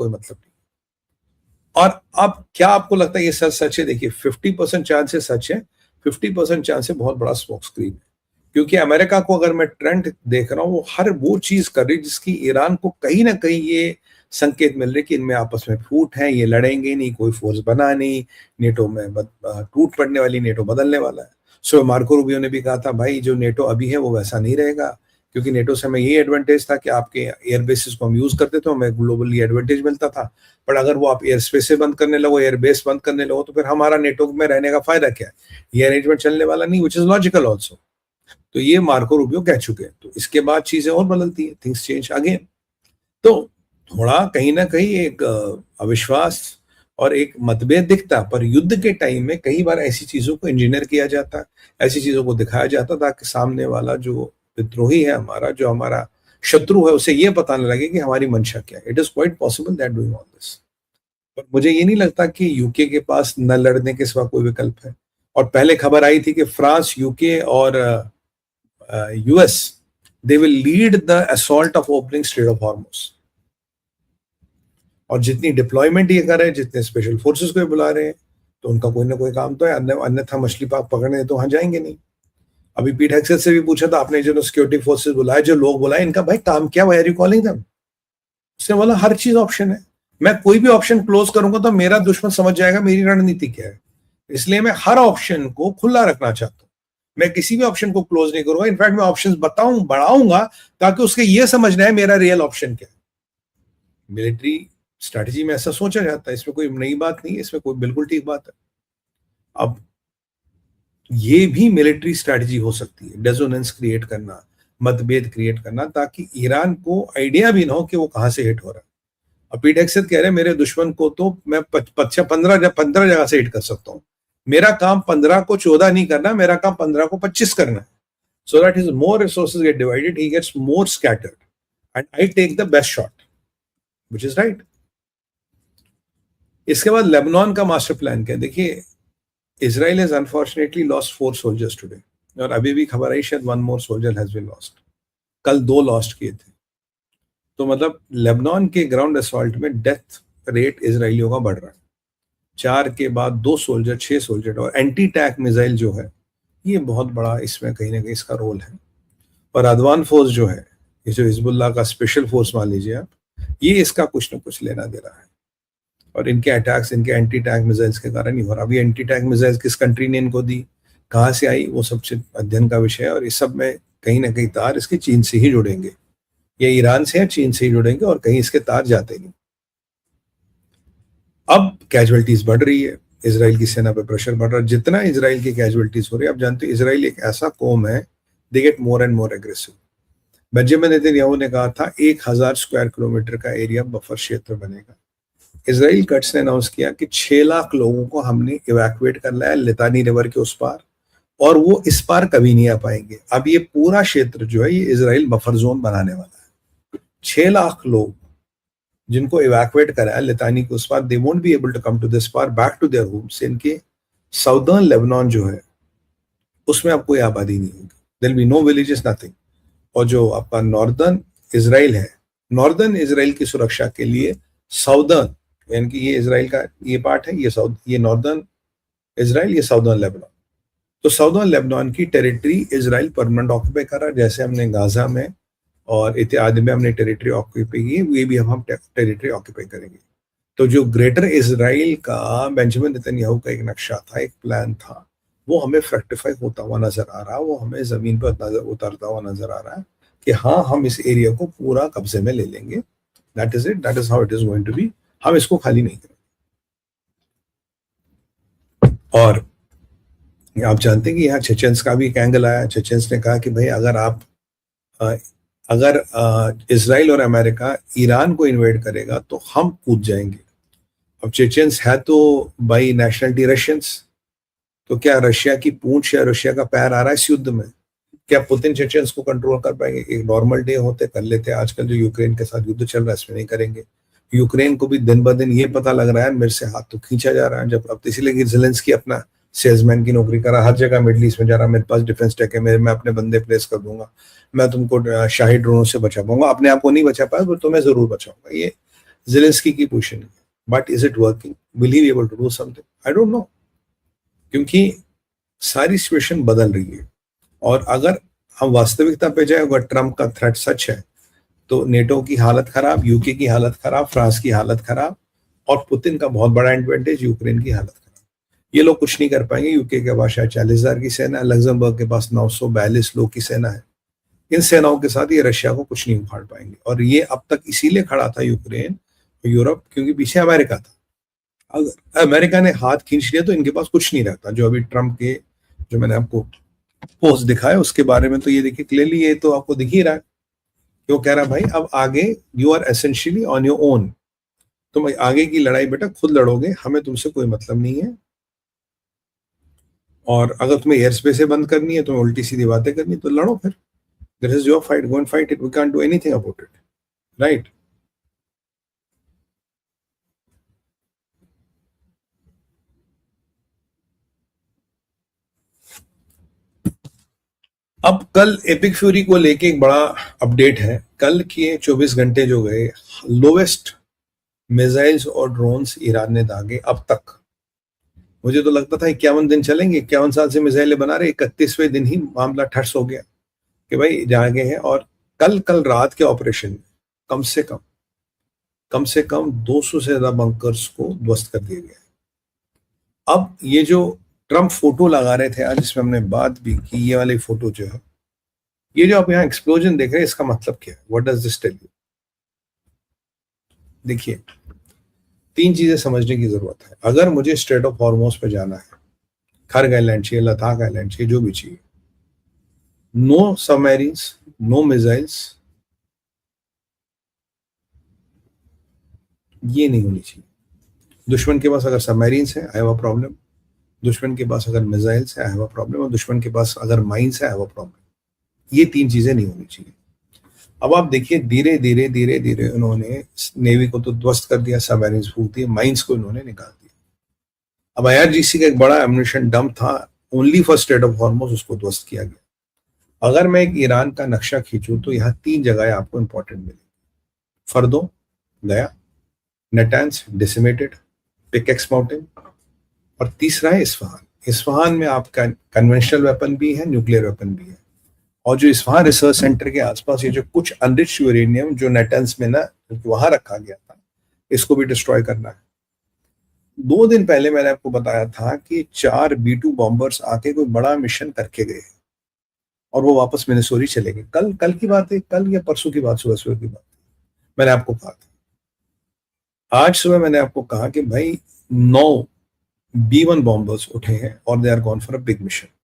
कोई मतलब नहीं। और अब क्या आपको लगता है ये सच है? देखिए 50% चांस है सच है, 50% चांस है बहुत बड़ा स्मोक स्क्रीन है। क्योंकि अमेरिका को अगर मैं ट्रेंड देख रहा हूँ, वो हर वो चीज कर रही है जिसकी ईरान को कहीं ना कहीं ये संकेत मिल रहे कि इनमें आपस में फूट है, ये लड़ेंगे नहीं, कोई फोर्स बना नहीं, नेटो में टूट पड़ने वाली, नेटो बदलने वाला है। सो मार्को रूबियो ने भी कहा था भाई जो नेटो अभी है वो वैसा नहीं रहेगा, क्योंकि नेटो से हमें ये एडवांटेज था कि आपके एयर बेसिस को हम यूज करते थे, हमें ग्लोबली एडवांटेज मिलता था। पर अगर वो आप एयर स्पेस से बंद करने लगो, एयर बेस बंद करने लगो, तो फिर हमारा नेटो में रहने का फायदा क्या है? ये अरेंजमेंट चलने वाला नहीं, विच इज लॉजिकल ऑल्सो। तो ये मार्को रूबियो कह चुके हैं। तो इसके बाद चीजें और बदलती है, थिंग्स चेंज अगेन। तो थोड़ा कहीं ना कहीं एक अविश्वास और एक मतभेद दिखता, पर युद्ध के टाइम में कई बार ऐसी चीजों को इंजीनियर किया जाता, ऐसी चीजों को दिखाया जाता ताकि सामने वाला जो विद्रोही है हमारा, जो हमारा शत्रु है, उसे ये पता न लगे कि हमारी मंशा क्या है। It is quite possible that doing all this. पर मुझे ये नहीं लगता कि यूके के पास न लड़ने के सिवा कोई विकल्प है। और पहले खबर आई थी कि फ्रांस, यूके और US they will lead the assault of opening straight of Hormuz. और जितनी डिप्लॉयमेंट ये कर रहे हैं, जितने स्पेशल फोर्सेस को बुला रहे हैं, तो उनका कोई ना कोई काम तो है, अन्यथा मछली पाक पकड़ने तो वहां जाएंगे नहीं। अभी पीट हेक्सेट से भी पूछा था आपने, जो सिक्योरिटी फोर्सेस बुलाए, जो लोग बुलाए, इनका भाई काम क्या, why are you calling them? उसने बोला हर चीज ऑप्शन है, मैं कोई भी ऑप्शन क्लोज करूंगा तो मेरा दुश्मन समझ जाएगा मेरी रणनीति क्या है, इसलिए मैं हर ऑप्शन को खुला रखना चाहता हूं। मैं किसी भी ऑप्शन को क्लोज नहीं करूंगा, इनफैक्ट मैं ऑप्शंस बढ़ाऊंगा ताकि उसके ये समझना है मेरा रियल ऑप्शन क्या है। मिलिट्री स्ट्रैटेजी में ऐसा सोचा जाता है, इसमें कोई नई बात नहीं है, इसमें कोई बिल्कुल ठीक बात है। अब ये भी मिलिट्री स्ट्रैटेजी हो सकती है, डेजोनेंस क्रिएट करना, मतभेद क्रिएट करना, ताकि ईरान को आइडिया भी ना हो कि वो कहां से हिट हो रहा है। अब पीट हेक्सेट कह रहे हैं मेरे दुश्मन को तो मैं 15 जगह से हिट कर सकता हूं, मेरा काम 15 को 14 नहीं करना, मेरा काम 15 को 25 करना है, so that his more resources get divided, he gets more scattered and I take the best shot, which is right. इसके बाद लेबनान का मास्टर प्लान क्या है? देखिए Israel has unfortunately lost 4 soldiers today, और अभी भी खबर आई शायद 1 more soldier has been lost. कल 2 लॉस्ट किए थे। तो मतलब लेबनान के ग्राउंड असॉल्ट में डेथ रेट इजरायलियों का बढ़ रहा है। 4 के बाद 2 सोल्जर, 6 सोल्जर। और एंटी टैंक मिसाइल जो है ये बहुत बड़ा इसमें कहीं ना कहीं इसका रोल है। और अदवान फोर्स जो है, ये जो हिजबुल्लाह का स्पेशल फोर्स मान लीजिए आप, ये इसका कुछ ना कुछ लेना दे रहा है। और इनके अटैक्स, इनके एंटी टैंक मिसाइल्स के कारण ही हो रहा। अभी एंटी टैंक मिसाइल्स किस कंट्री ने इनको दी, कहाँ से आई, वो सबसे अध्ययन का विषय है। और इस सब में कहीं ना कहीं तार इसके चीन से ही जुड़ेंगे, ये ईरान से या चीन से ही जुड़ेंगे, और कहीं इसके तार जाते नहीं। अब कैजुअलिटीज बढ़ रही है, इजराइल की सेना पे प्रेशर बढ़ रहा है। जितना इजराइल की कैजुअलिटीज हो रही है, आप जानते हैं इजराइल एक ऐसा कौम है, they get more and more aggressive. Benjamin Netanyahu ने कहा था 1000 स्क्वायर किलोमीटर का एरिया बफर क्षेत्र बनेगा। इजराइल कट्स ने अनाउंस किया कि 6 लाख लोगों को हमने इवैक्यूएट कर लिया है लितानी रिवर के उस पार, और वो इस पार कभी नहीं आ पाएंगे। अब ये पूरा क्षेत्र जो है ये इजराइल बफर जोन बनाने वाला है। 6 लाख लोग जिनको इवैक्यूएट करा है लितानी के उस पार, they won't be able to come to this पार बैक टू देयर होम्स। इनके साउदर्न लेबनान जो है उसमें अब कोई आबादी नहीं होगी, there will be no villages, nothing. और जो आपका नॉर्दर्न इजराइल है, नॉर्दर्न इजराइल की सुरक्षा के लिए साउदर्न, यानी कि ये इजराइल का ये पार्ट है, ये नॉर्दर्न इजराइल, ये साउदर्न लेबनान। तो साउदर्न लेबनान की टेरिटरी इजराइल परमानेंट ऑक्यूपाई कर रहा है, जैसे हमने गाजा में और इत्यादि में हमने टेरिटरी ऑक्यूपाई की, ये भी हम टेरिटरी ऑक्यूपाई करेंगे। तो जो ग्रेटर इजराइल का बेंजामिन नेतन्याहू का एक नक्शा था, एक प्लान था, वो हमें फ्रैक्टिफाई होता हुआ नजर आ रहा है, वो हमें जमीन पर उतरता हुआ नजर आ रहा है कि हाँ, हम इस एरिया को पूरा कब्जे में ले लेंगे। That is it, that is how it is going to be. हम इसको खाली नहीं करेंगे। और आप जानते हैं कि यहाँ चेचेंस का भी एक एंगल आया। चेचेंस ने कहा कि भाई अगर इजराइल और अमेरिका ईरान को इन्वेड करेगा तो हम कूद जाएंगे। अब चेचेंस है तो बाई नेशनलिटी रशियंस, तो क्या रशिया की पूंछ या रशिया का पैर आ रहा है इस युद्ध में? क्या पुतिन चेचेंस को कंट्रोल कर पाएंगे? एक नॉर्मल डे होते कर लेते, आजकल जो यूक्रेन के साथ युद्ध चल रहा है इसमें नहीं करेंगे। यूक्रेन को भी दिन ब दिन ये पता लग रहा है मेरे से हाथ तो खींचा जा रहा है। जब अब इसीलिए ज़ेलेंस्की अपना सेल्समैन की नौकरी कर रहा, हर जगह मिडिल ईस्ट में जा रहा, मेरे पास डिफेंस टेक है, मैं अपने बंदे प्लेस कर दूंगा, मैं तुमको शाही ड्रोनों से बचा पाऊंगा, अपने आप को नहीं बचा पाया तो मैं जरूर बचाऊंगा। ये जेलेंस्की की पोजीशन है, but is it working? Will he be able to do something? I don't know, क्योंकि सारी सिचुएशन बदल रही है। और अगर हम वास्तविकता पे जाए, अगर ट्रम्प का थ्रेट सच है, तो नेटो की हालत खराब, यूके की हालत खराब, फ्रांस की हालत खराब, और पुतिन का बहुत बड़ा एडवांटेज, यूक्रेन की हालत खराब। ये लोग कुछ नहीं कर पाएंगे। यूके के पास शायद 40,000 की सेना है, लग्जमबर्ग के पास 942 लोग की सेना है। इन सेनाओं के साथ ये रशिया को कुछ नहीं उखाड़ पाएंगे। और ये अब तक इसीलिए खड़ा था यूक्रेन, यूरोप, क्योंकि पीछे अमेरिका था। अगर अमेरिका ने हाथ खींच लिया तो इनके पास कुछ नहीं रहता। जो अभी ट्रम्प के, जो मैंने आपको पोस्ट दिखाया उसके बारे में, तो ये देखिए क्लियरली, ये तो आपको दिख ही रहा है कि वो कह रहा है भाई अब आगे you are essentially on your own, तुम आगे की लड़ाई बेटा खुद लड़ोगे, हमें तुमसे कोई मतलब नहीं है। और अगर तुम्हें एयर स्पेस बंद करनी है, तुम्हें उल्टी सीधी बातें करनी, तो लड़ो फिर। This is your fight, go and fight it, we can't do anything about it, right? अब कल एपिक फ्यूरी को लेके एक बड़ा अपडेट है। कल के 24 घंटे जो गए, लोवेस्ट मिसाइल्स और ड्रोन्स ईरान ने दागे अब तक। मुझे तो लगता था 51 दिन चलेंगे, 51 साल से मिसाइलें बना रहे, 31वें दिन ही मामला ठर्स हो गया कि भाई जागे हैं। और कल कल रात के ऑपरेशन में कम से कम 200 से ज्यादा बंकर्स को ध्वस्त कर दिया गया। अब ये जो ट्रम्प फोटो लगा रहे थे आज, इसमें हमने बात भी की, ये वाली फोटो जो है, ये जो आप यहाँ एक्सप्लोजन देख रहे हैं, इसका मतलब क्या है? What does this tell you? देखिए, 3 चीजें समझने की जरूरत है। अगर मुझे स्ट्रेट ऑफ हॉर्मोज पे जाना है, खर्ग आइलैंड चाहिए, लद्दाख आइलैंड चाहिए, जो भी चाहिए, नो सबमरीन्स, नो मिसाइल्स, ये नहीं होनी चाहिए। दुश्मन के पास अगर सबमरीन्स है, आई हैव अ प्रॉब्लम। दुश्मन के पास अगर मिसाइल्स है, आई हैव अ प्रॉब्लम। और दुश्मन के पास अगर माइंस है, आई हैव अ प्रॉब्लम। ये 3 चीजें नहीं होनी चाहिए। अब आप देखिए, धीरे धीरे धीरे धीरे उन्होंने नेवी को तो ध्वस्त कर दिया, सबमरीन्स फूक दिए, माइंस को इन्होंने निकाल दिया। अब IRGC का एक बड़ा एम्युनिशन डंप था only for straight of Hormuz, उसको ध्वस्त किया गया। अगर मैं एक ईरान का नक्शा खींचूं तो यहाँ 3 जगह आपको इंपॉर्टेंट मिलेगी। फर्दो गया, नेटांस डिसिमेटेड, पिकेक्स माउंटेन, और तीसरा है इस्फहान। इस्फहान में आपका कन्वेंशनल वेपन भी है, न्यूक्लियर वेपन भी है। और जो इस्फहान रिसर्च सेंटर के आसपास ये जो कुछ अनरिच्ड यूरेनियम जो नेटेंस में ना वहां रखा गया था, इसको भी डिस्ट्रॉय करना है। 2 दिन पहले मैंने आपको बताया था कि 4 B-2 बॉम्बर्स आके कोई बड़ा मिशन करके गए और वो वापस मिनेसोरी चले गए। कल कल की बात है, कल या परसों की बात, सुबह की बात मैंने आपको कहा था। आज सुबह मैंने आपको कहा कि भाई 9 B-1 बॉम्बर्स उठे हैं और they are gone for a big mission.